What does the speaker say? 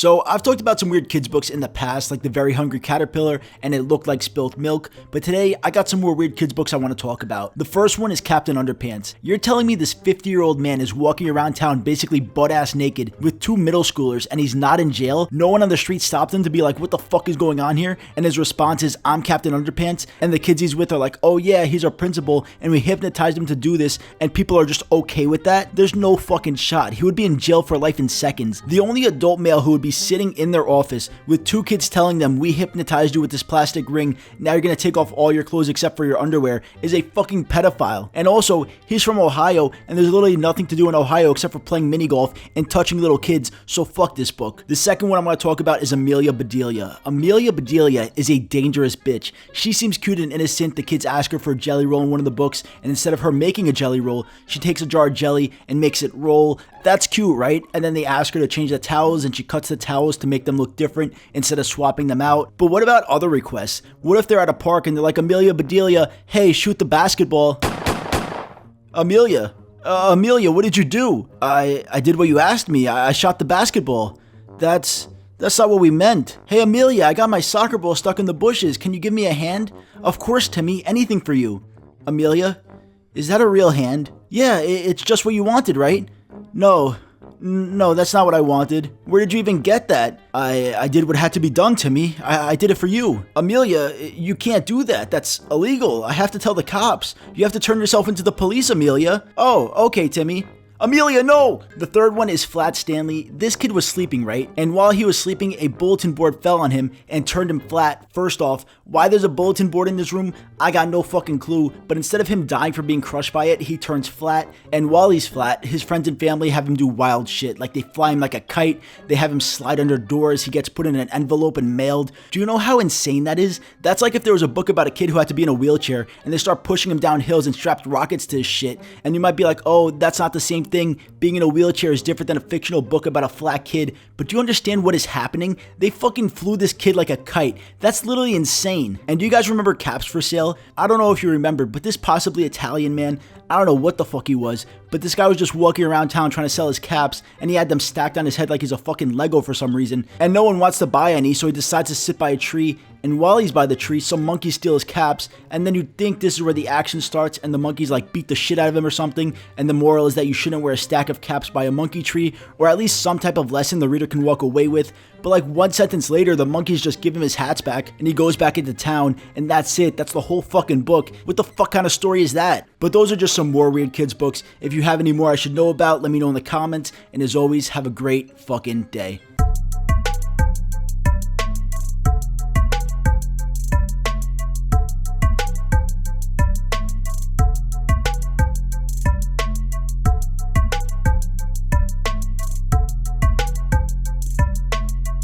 So I've talked about some weird kids books in the past, like The Very Hungry Caterpillar and It Looked Like Spilt Milk, but today I got some more weird kids books I want to talk about. The first one is Captain Underpants. You're telling me this 50-year-old man is walking around town basically butt-ass naked with two middle schoolers and he's not in jail? No one on the street stopped him to be like, what the fuck is going on here? And his response is, I'm Captain Underpants, and the kids he's with are like, oh yeah, he's our principal and we hypnotized him to do this, and people are just okay with that? There's no fucking shot. He would be in jail for life in seconds. The only adult male who would be sitting in their office with two kids telling them, we hypnotized you with this plastic ring, now you're gonna take off all your clothes except for your underwear, is a fucking pedophile. And also, he's from Ohio and there's literally nothing to do in Ohio except for playing mini golf and touching little kids, so fuck this book. The second one I'm gonna talk about is Amelia Bedelia. Amelia Bedelia is a dangerous bitch. She seems cute and innocent. The kids ask her for a jelly roll in one of the books, and instead of her making a jelly roll, she takes a jar of jelly and makes it roll. That's cute, right? And then they ask her to change the towels and she cuts the towels to make them look different instead of swapping them out. But what about other requests? What if they're at a park and they're like, Amelia Bedelia, hey, shoot the basketball. Amelia, what did you do? I did what you asked me. I shot the basketball. That's not what we meant. Hey, Amelia, I got my soccer ball stuck in the bushes. Can you give me a hand? Of course, Timmy, anything for you. Amelia, is that a real hand? Yeah, it's just what you wanted, right? No, that's not what I wanted. Where did you even get that? I did what had to be done, Timmy. I did it for you. Amelia, you can't do that. That's illegal. I have to tell the cops. You have to turn yourself into the police, Amelia. Oh, okay, Timmy. Amelia, no! The third one is Flat Stanley. This kid was sleeping, right? And while he was sleeping, a bulletin board fell on him and turned him flat. First off, why there's a bulletin board in this room, I got no fucking clue. But instead of him dying for being crushed by it, he turns flat. And while he's flat, his friends and family have him do wild shit. Like they fly him like a kite. They have him slide under doors. He gets put in an envelope and mailed. Do you know how insane that is? That's like if there was a book about a kid who had to be in a wheelchair and they start pushing him down hills and strapped rockets to his shit. And you might be like, oh, that's not the same thing. Being in a wheelchair is different than a fictional book about a flat kid, but do you understand what is happening? They fucking flew this kid like a kite. That's literally insane. And do you guys remember Caps for Sale? I don't know if you remember, but this possibly Italian man, I don't know what the fuck he was, but this guy was just walking around town trying to sell his caps, and he had them stacked on his head like he's a fucking Lego for some reason, and no one wants to buy any, so he decides to sit by a tree. And while he's by the tree, some monkeys steal his caps, and then you'd think this is where the action starts, and the monkeys like beat the shit out of him or something, and the moral is that you shouldn't wear a stack of caps by a monkey tree, or at least some type of lesson the reader can walk away with. But like one sentence later, the monkeys just give him his hats back, and he goes back into town, and that's it. That's the whole fucking book. What the fuck kind of story is that? But those are just some more weird kids books. If you have any more I should know about, let me know in the comments, and as always, have a great fucking day.